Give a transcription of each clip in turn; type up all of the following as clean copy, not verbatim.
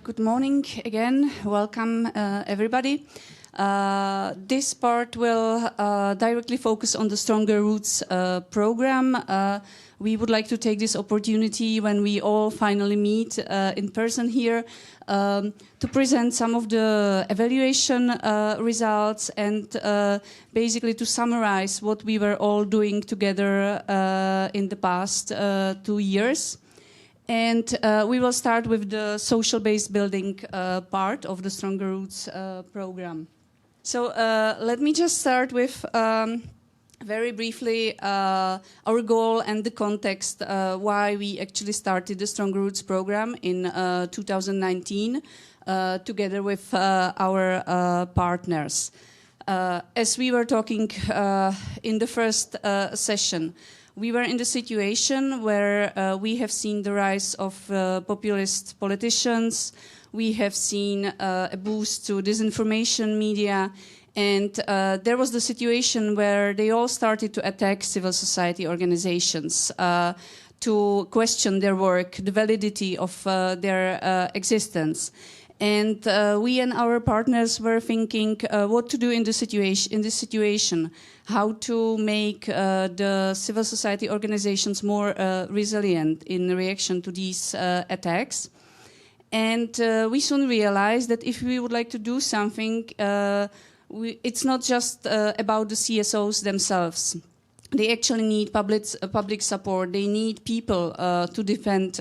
Good morning again. Welcome, everybody. This part will directly focus on the Stronger Roots program. We would like to take this opportunity when we all finally meet in person here to present some of the evaluation results and basically to summarize what we were all doing together in the past 2 years. And we will start with the social-based building part of the Stronger Roots program. So let me just start with very briefly our goal and the context why we actually started the Stronger Roots program in 2019 together with our partners. As we were talking in the first session, we were in the situation where we have seen the rise of populist politicians. We have seen a boost to disinformation media. And there was the situation where they all started to attack civil society organizations, to question their work, the validity of their existence. And we and our partners were thinking what to do in this situation, how to make the civil society organizations more resilient in reaction to these attacks. And we soon realized that if we would like to do something, it's not just about the CSOs themselves. They actually need public support. They need people to defend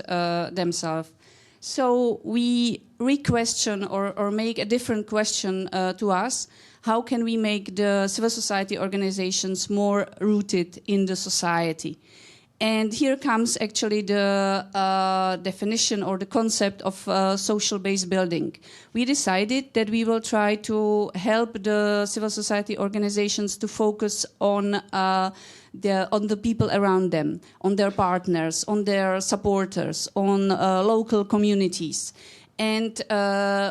themselves. So we re-question or make a different question to us. How can we make the civil society organizations more rooted in the society? And here comes actually the definition or the concept of social-based building. We decided that we will try to help the civil society organizations to focus on the people around them, on their partners, on their supporters, on local communities. And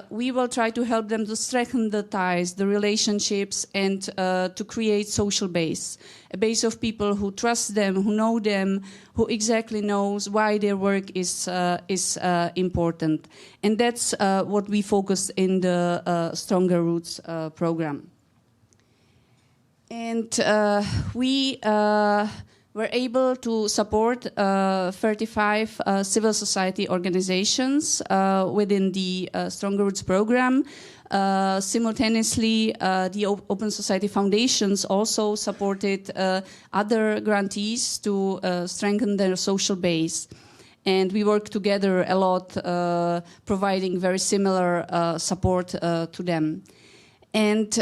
we will try to help them to strengthen the ties, the relationships, and to create social base, a base of people who trust them, who know them, who exactly knows why their work is important. And that's what we focused in the Stronger Roots program. And we were able to support 35 civil society organizations within the Stronger Roots program. Simultaneously, the Open Society Foundations also supported other grantees to strengthen their social base. And we work together a lot, providing very similar support to them. And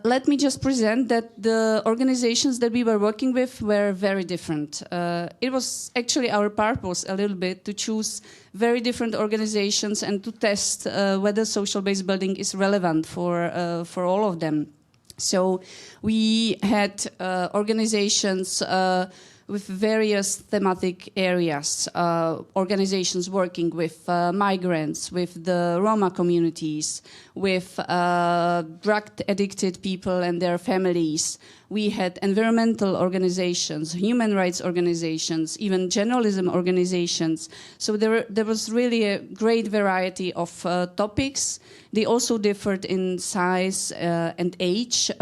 let me just present that the organizations that we were working with were very different. It was actually our purpose a little bit to choose very different organizations and to test whether social-based building is relevant for all of them. So we had organizations with various thematic areas, organizations working with migrants, with the Roma communities, with drug-addicted people and their families. We had environmental organizations, human rights organizations, even journalism organizations. So there was really a great variety of topics. They also differed in size and age.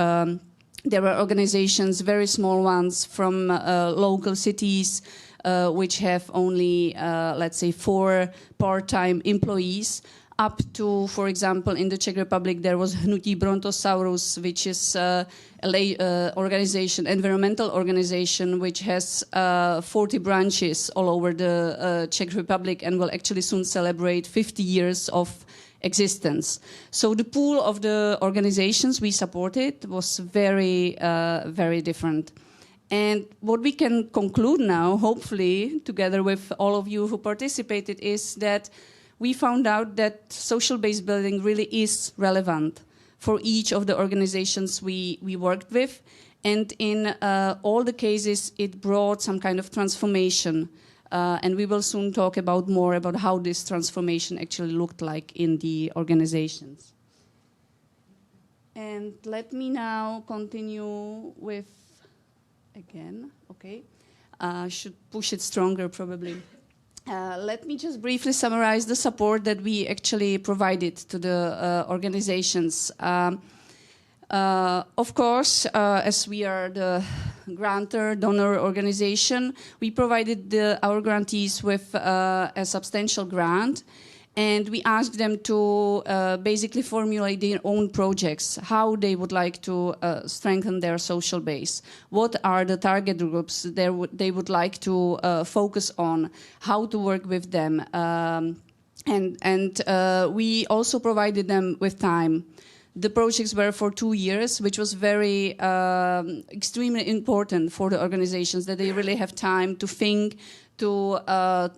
There were organizations, very small ones, from local cities, which have only, let's say, 4 part-time employees, up to, for example, in the Czech Republic, there was Hnutí Brontosaurus, which is an environmental organization, which has 40 branches all over the Czech Republic and will actually soon celebrate 50 years of existence. So the pool of the organizations we supported was very, very different. And what we can conclude now, hopefully, together with all of you who participated, is that we found out that social-based building really is relevant for each of the organizations we worked with. And in all the cases, it brought some kind of transformation. And we will soon talk about more about how this transformation actually looked like in the organizations. And let me now continue with, again, okay. Should push it stronger probably. Let me just briefly summarize the support that we actually provided to the organizations. Of course, as we are the grantor, donor organization, we provided our grantees with a substantial grant, and we asked them to basically formulate their own projects, how they would like to strengthen their social base, what are the target groups they would like to focus on, how to work with them, and we also provided them with time. The projects were for 2 years, which was very extremely important for the organizations, that they really have time to think, to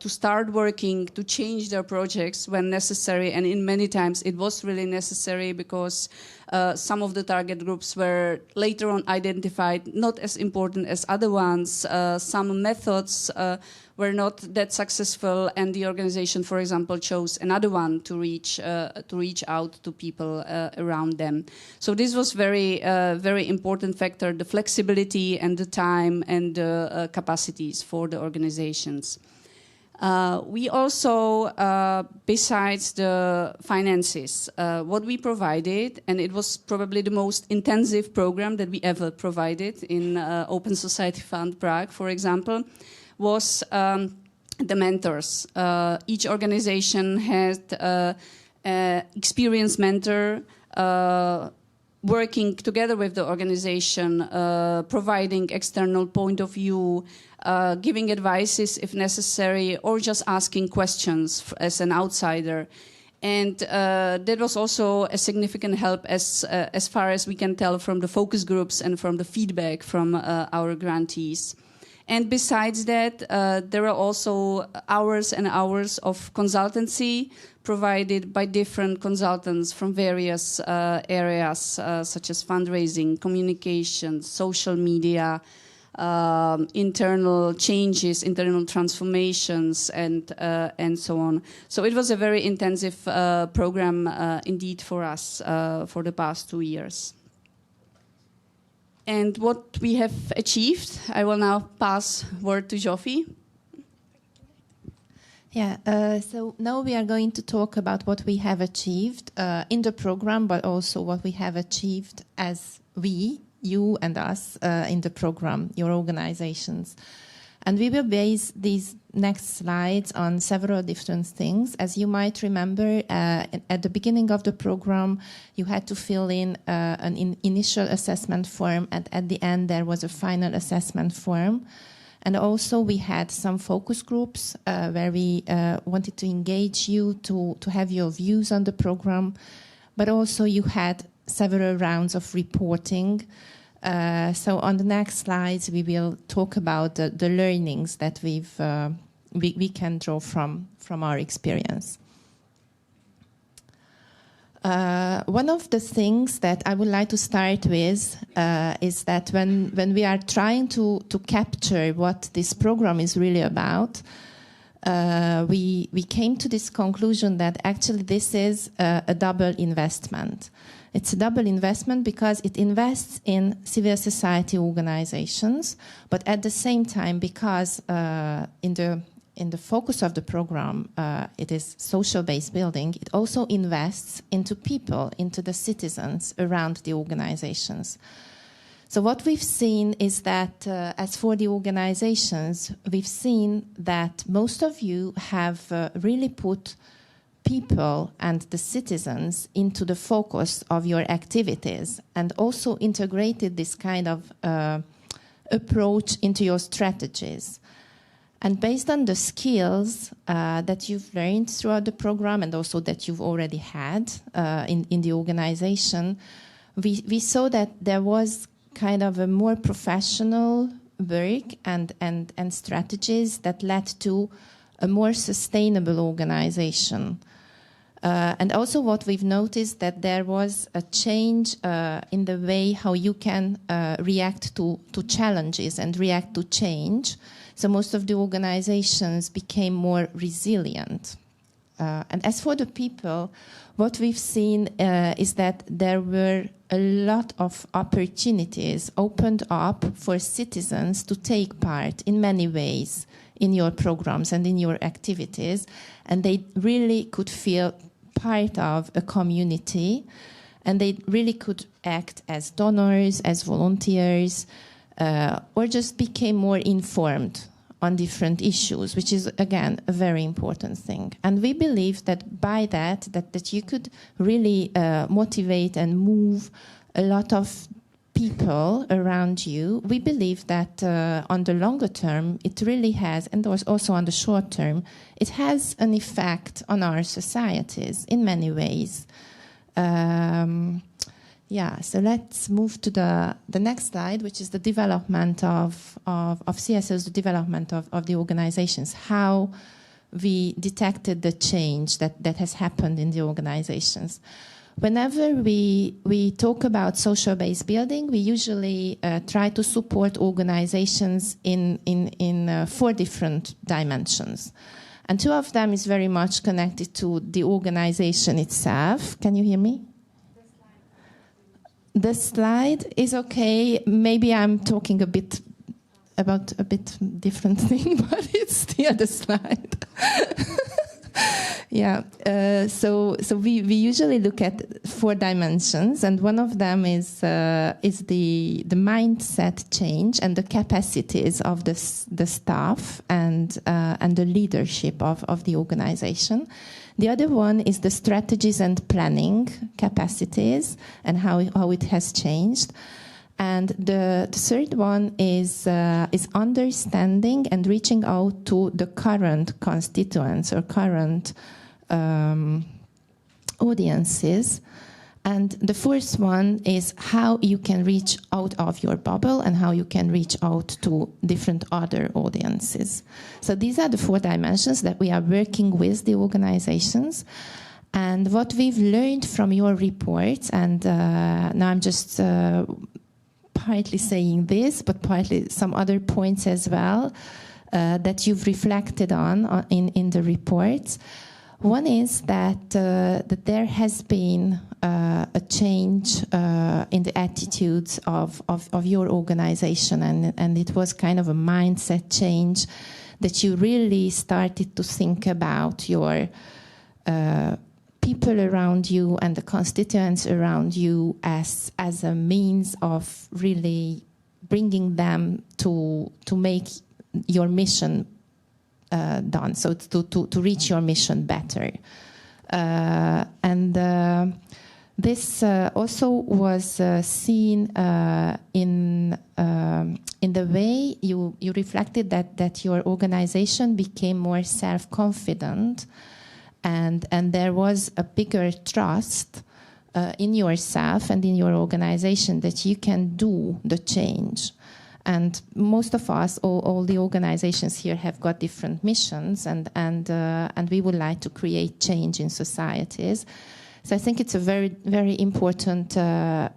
start working, to change their projects when necessary. And in many times it was really necessary, because some of the target groups were later on identified not as important as other ones. Some methods were not that successful, and the organization, for example, chose another one to reach out to people around them. So this was very important factor: the flexibility and the time and the capacities for the organizations. We also, besides the finances, what we provided, and it was probably the most intensive program that we ever provided in Open Society Fund Prague, for example, was the mentors. Each organization had an experienced mentor working together with the organization, providing external point of view, giving advices if necessary, or just asking questions as an outsider. And that was also a significant help as far as we can tell from the focus groups and from the feedback from our grantees. And besides that, there are also hours and hours of consultancy provided by different consultants from various areas, such as fundraising, communication, social media, internal changes, internal transformations, and so on. So it was a very intensive program indeed for us for the past 2 years. And what we have achieved, I will now pass word to Jofi. Yeah, so now we are going to talk about what we have achieved in the program, but also what we have achieved as you and us in the program, your organizations. And we will base these next slides on several different things. As you might remember, at the beginning of the program, you had to fill in an initial assessment form, and at the end there was a final assessment form. And also we had some focus groups where we wanted to engage you to have your views on the program. But also you had several rounds of reporting. So on the next slides, we will talk about the learnings that we can draw from our experience. One of the things that I would like to start with is that when we are trying to capture what this program is really about, we came to this conclusion that actually this is a double investment. It's a double investment because it invests in civil society organizations, but at the same time, because in the focus of the program, it is social-based building, it also invests into people, into the citizens around the organizations. So what we've seen is that, as for the organizations, we've seen that most of you have really put people and the citizens into the focus of your activities, and also integrated this kind of approach into your strategies. And based on the skills that you've learned throughout the program, and also that you've already had in the organization, we saw that there was kind of a more professional work and strategies that led to a more sustainable organization. And also what we've noticed that there was a change in the way how you can react to challenges and react to change. So most of the organizations became more resilient. And as for the people, what we've seen is that there were a lot of opportunities opened up for citizens to take part in many ways in your programs and in your activities, and they really could feel part of a community, and they really could act as donors, as volunteers, or just became more informed on different issues, which is, again, a very important thing. And we believe that by that you could really motivate and move a lot of people around you. We believe that on the longer term, it really has, and also on the short term, it has an effect on our societies in many ways. So let's move to the next slide, which is the development of CSOs, the development of the organizations, how we detected the change that has happened in the organizations. Whenever we talk about social-based building, we usually try to support organizations in 4 different dimensions. And 2 of them is very much connected to the organization itself. Can you hear me? The slide is okay. Maybe I'm talking about a bit different thing, but it's still the slide. So we usually look at 4 dimensions, and one of them is the mindset change and the capacities of the staff and the leadership of the organization. The other one is the strategies and planning capacities and how it has changed. And the third one is understanding and reaching out to the current constituents or current audiences. And the fourth one is how you can reach out of your bubble and how you can reach out to different other audiences. So these are the 4 dimensions that we are working with the organizations. And what we've learned from your reports, and now I'm just partly saying this, but partly some other points as well that you've reflected on in the reports. One is that there has been a change in the attitudes of your organization, and it was kind of a mindset change that you really started to think about your people around you and the constituents around you as a means of really bringing them to make your mission done, so to reach your mission better. This also was seen in the way you reflected that your organization became more self-confident, and there was a bigger trust in yourself and in your organization that you can do the change. And most of us, all the organizations here, have got different missions, and we would like to create change in societies. So I think it's a very, very important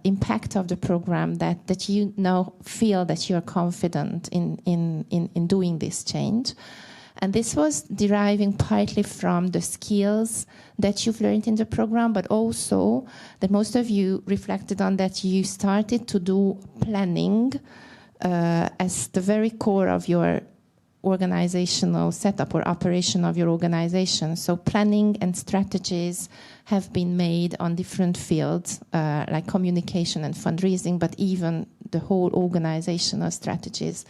impact of the program that you now feel that you're confident in doing this change. And this was deriving partly from the skills that you've learned in the program, but also that most of you reflected on that you started to do planning as the very core of your organizational setup or operation of your organization. So planning and strategies have been made on different fields, like communication and fundraising, but even the whole organizational strategies.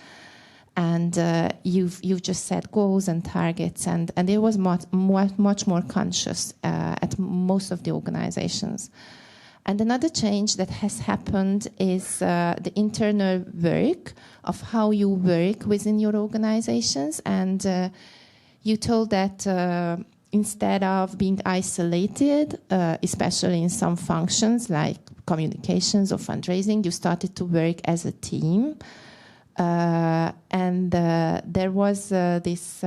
And you've just set goals and targets, and it was much more conscious at most of the organizations. And another change that has happened is the internal work of how you work within your organizations. And you told that instead of being isolated, especially in some functions like communications or fundraising, you started to work as a team. And there was this...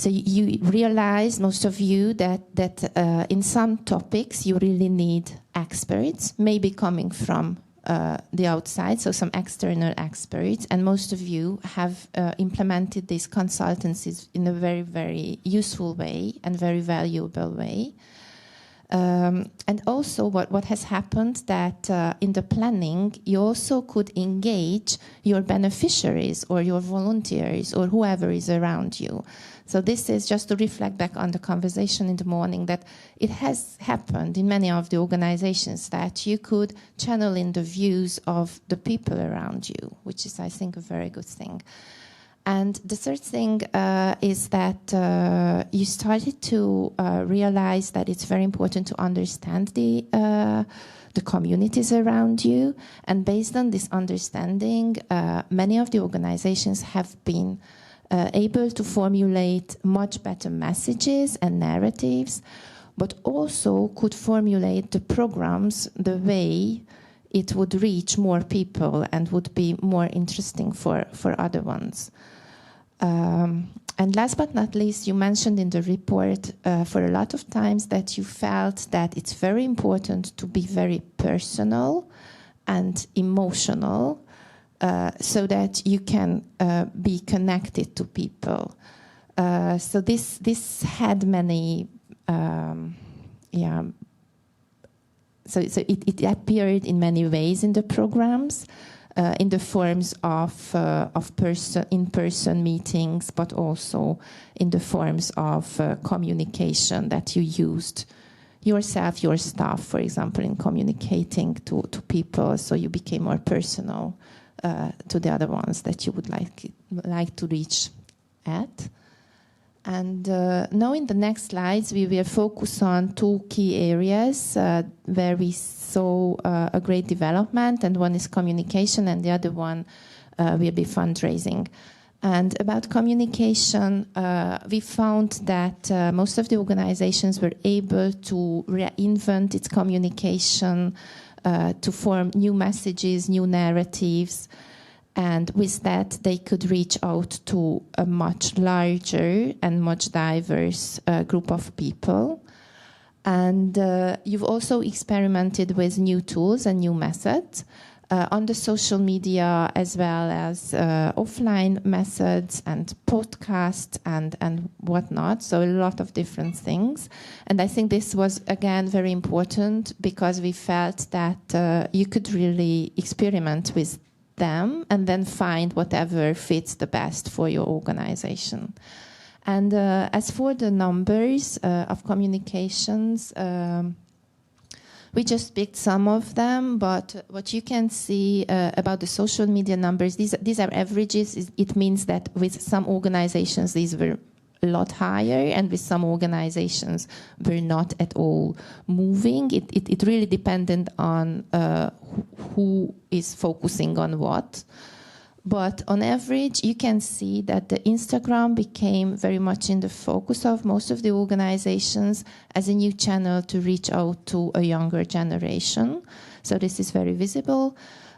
So you realize, most of you, that in some topics you really need experts, maybe coming from the outside, so some external experts. And most of you have implemented these consultancies in a very, very useful way and very valuable way. And also what has happened that in the planning, you also could engage your beneficiaries or your volunteers or whoever is around you. So this is just to reflect back on the conversation in the morning, that it has happened in many of the organizations that you could channel in the views of the people around you, which is, I think, a very good thing. And the third thing is that you started to realize that it's very important to understand the communities around you. And based on this understanding, many of the organizations have been able to formulate much better messages and narratives, but also could formulate the programs the way it would reach more people and would be more interesting for other ones. And last but not least, you mentioned in the report for a lot of times that you felt that it's very important to be very personal and emotional so that you can be connected to people. So this had many, So it appeared in many ways in the programs. In the forms of in-person meetings, but also in the forms of communication that you used yourself, your staff, for example, in communicating to people, so you became more personal to the other ones that you would like to reach at. And now in the next slides, we will focus on two key areas where we saw a great development, and one is communication, and the other one will be fundraising. And about communication, we found that most of the organizations were able to reinvent its communication, to form new messages, new narratives, and with that, they could reach out to a much larger and much diverse group of people. And you've also experimented with new tools and new methods on the social media, as well as offline methods and podcasts and whatnot. So a lot of different things. And I think this was, again, very important because we felt that you could really experiment with them and then find whatever fits the best for your organization. And as for the numbers of communications, we just picked some of them, but what you can see about the social media numbers, these are averages. It means that with some organizations, these were a lot higher, and with some organizations were not at all moving. It really depended on who is focusing on what. But on average, you can see that the Instagram became very much in the focus of most of the organizations as a new channel to reach out to a younger generation. So this is very visible.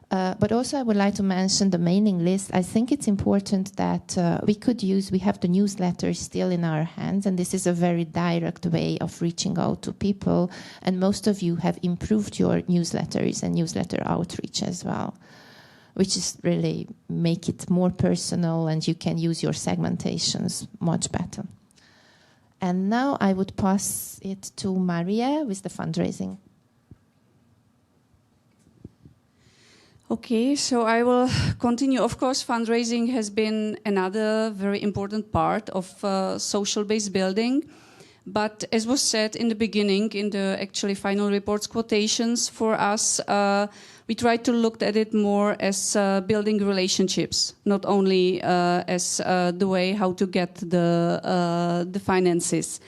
But also I would like to mention the mailing list. I think it's important that we have the newsletter still in our hands, and this is a very direct way of reaching out to people. And most of you have improved your newsletters and newsletter outreach as well, which is really make it more personal, and you can use your segmentations much better. And now I would pass it to Maria with the fundraising. Okay, so I will continue. Of course, fundraising has been another very important part of social-based building. But as was said in the beginning, in the actually final report's quotations, for us, we try to look at it more as building relationships, not only as the way how to get the finances.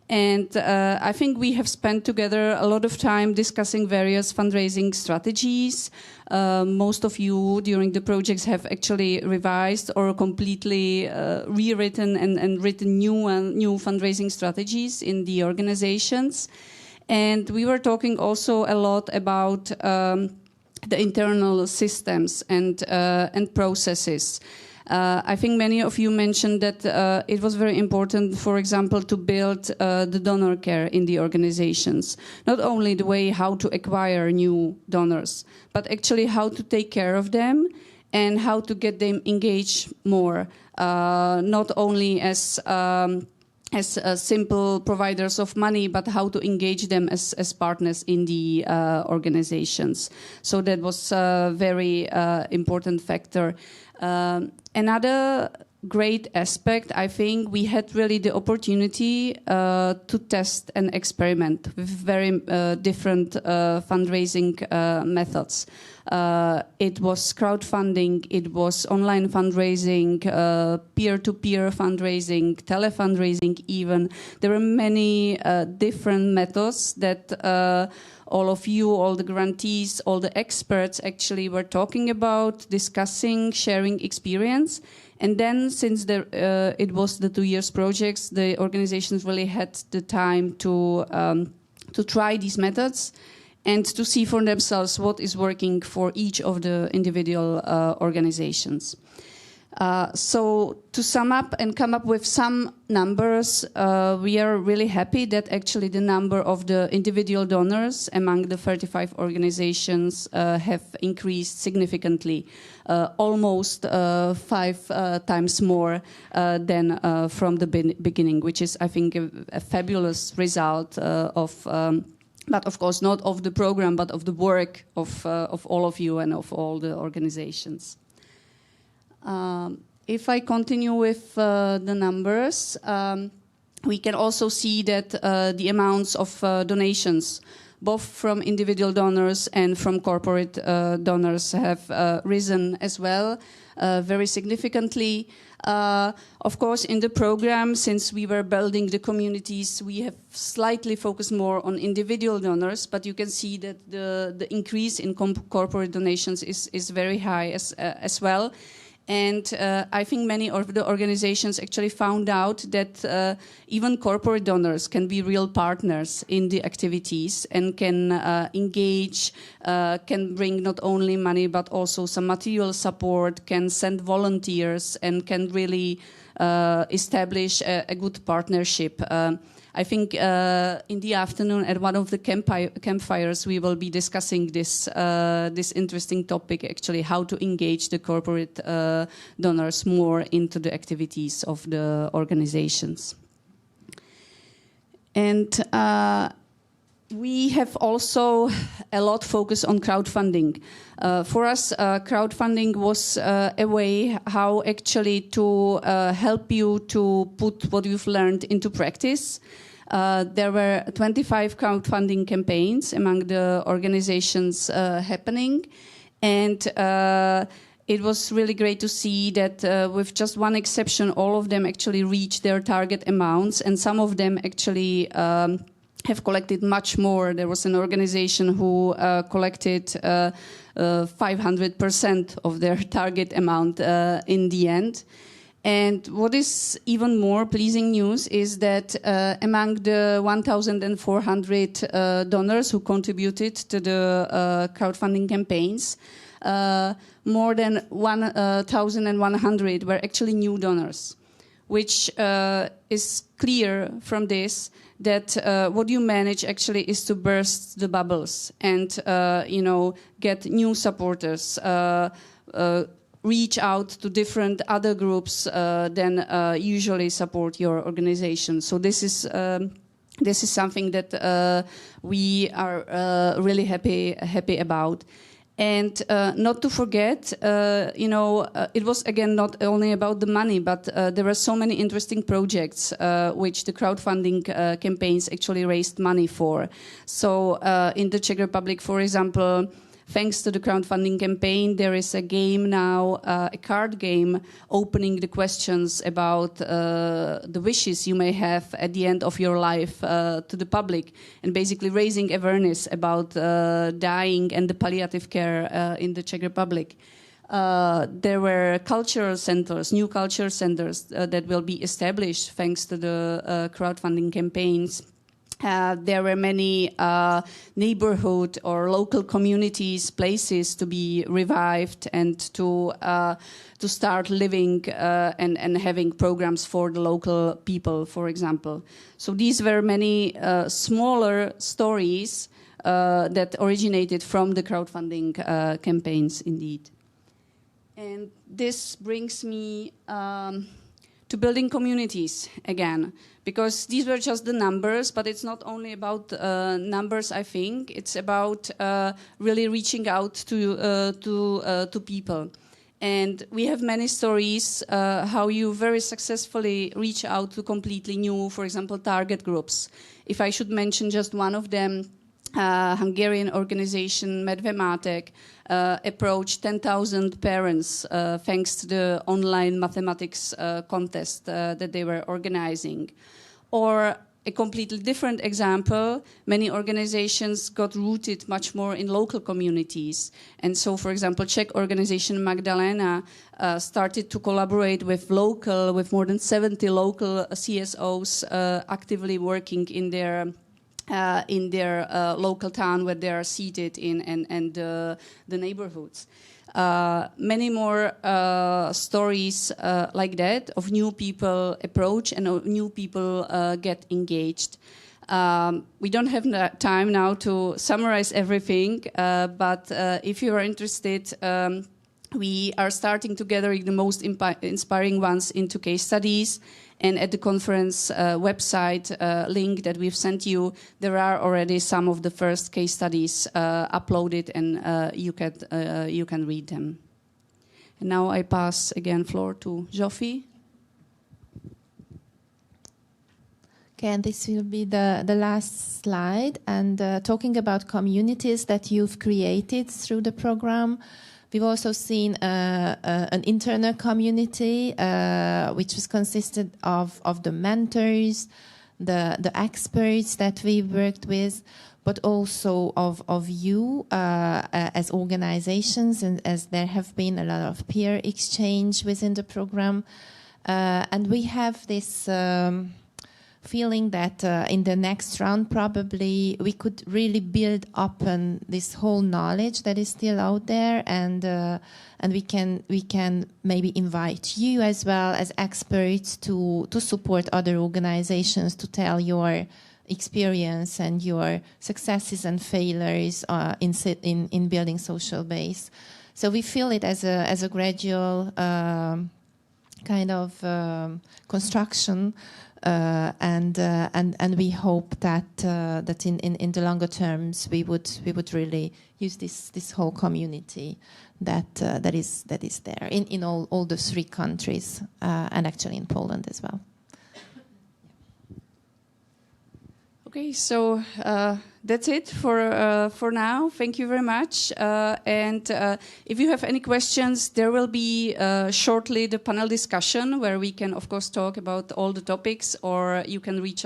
And I think we have spent together a lot of time discussing various fundraising strategies. Most of you during the projects have actually revised or completely rewritten and written new fundraising strategies in the organizations. And we were talking also a lot about the internal systems and processes. I think many of you mentioned that it was very important, for example, to build the donor care in the organizations. Not only the way how to acquire new donors, but actually how to take care of them and how to get them engaged more. Not only as as simple providers of money, but how to engage them as partners in the organizations. So that was a very important factor. Another great aspect, I think, we had really the opportunity to test and experiment with very different fundraising methods. It was crowdfunding, it was online fundraising, peer-to-peer fundraising, telefundraising even. There were many different methods that all of you, all the grantees, all the experts actually were talking about, discussing, sharing experience. And then, since it was the 2 years projects, the organizations really had the time to try these methods and to see for themselves what is working for each of the individual organizations. So to sum up and come up with some numbers, we are really happy that actually the number of the individual donors among the 35 organizations have increased significantly, almost 5 times more than from the beginning, which is, I think, a fabulous result but of course not of the program, but of the work of all of you and of all the organizations. If I continue with the numbers, we can also see that the amounts of donations, both from individual donors and from corporate donors, have risen as well very significantly. Of course, in the program, since we were building the communities, we have slightly focused more on individual donors, but you can see that the increase in corporate donations is very high as well. And I think many of the organizations actually found out that even corporate donors can be real partners in the activities and can engage, can bring not only money but also some material support, can send volunteers, and can really establish a good partnership. I think in the afternoon at one of the campfires we will be discussing this interesting topic, actually, how to engage the corporate donors more into the activities of the organizations. And we have also a lot focus on crowdfunding. For us, crowdfunding was a way how actually to help you to put what you've learned into practice. There were 25 crowdfunding campaigns among the organizations happening, and it was really great to see that with just one exception, all of them actually reached their target amounts, and some of them actually have collected much more. There was an organization who collected 500% of their target amount in the end. And what is even more pleasing news is that among the 1,400 donors who contributed to the crowdfunding campaigns, more than 1,100 were actually new donors, which is clear from this that what you manage actually is to burst the bubbles and get new supporters, reach out to different other groups than usually support your organization. So this is something that we are really happy about. And not to forget, it was again not only about the money, but there were so many interesting projects which the crowdfunding campaigns actually raised money for. So in the Czech Republic, for example, thanks to the crowdfunding campaign, there is a game now, a card game, opening the questions about the wishes you may have at the end of your life to the public, and basically raising awareness about dying and the palliative care in the Czech Republic. There were cultural centers, new culture centers that will be established thanks to the crowdfunding campaigns. There were many neighborhood or local communities, places to be revived and to start living and having programs for the local people, for example. So these were many smaller stories that originated from the crowdfunding campaigns, indeed. And this brings me to building communities again, because these were just the numbers, but it's not only about numbers, I think. It's about really reaching out to people. And we have many stories how you very successfully reach out to completely new, for example, target groups. If I should mention just one of them, Hungarian organization Medve Matek approached 10,000 parents thanks to the online mathematics contest that they were organizing. Or a completely different example, many organizations got rooted much more in local communities. And so, for example, Czech organization Magdalena started to collaborate with more than 70 local CSOs actively working in their local town where they are seated in and the neighborhoods. Many more stories like that of new people approach and new people get engaged. We don't have time now to summarize everything, but if you are interested, we are starting to gather the most inspiring ones into case studies. And at the conference website link that we've sent you, there are already some of the first case studies uploaded, and you can read them. And now I pass again floor to Zsófi. Okay, and this will be the last slide. And talking about communities that you've created through the program, we've also seen an internal community, which was consisted of the mentors, the experts that we worked with, but also of you as organizations, and as there have been a lot of peer exchange within the program. And we have this feeling that in the next round probably we could really build up on this whole knowledge that is still out there, and we can maybe invite you as well as experts to support other organizations to tell your experience and your successes and failures in building social base. So we feel it as a gradual kind of construction. And we hope that in the longer terms we would really use this whole community that is there in all the three countries, and actually in Poland as well. Okay, so that's it for now. Thank you very much. And if you have any questions, there will be shortly the panel discussion where we can, of course, talk about all the topics, or you can reach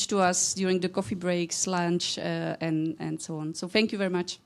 to us during the coffee breaks, lunch, and so on. So thank you very much.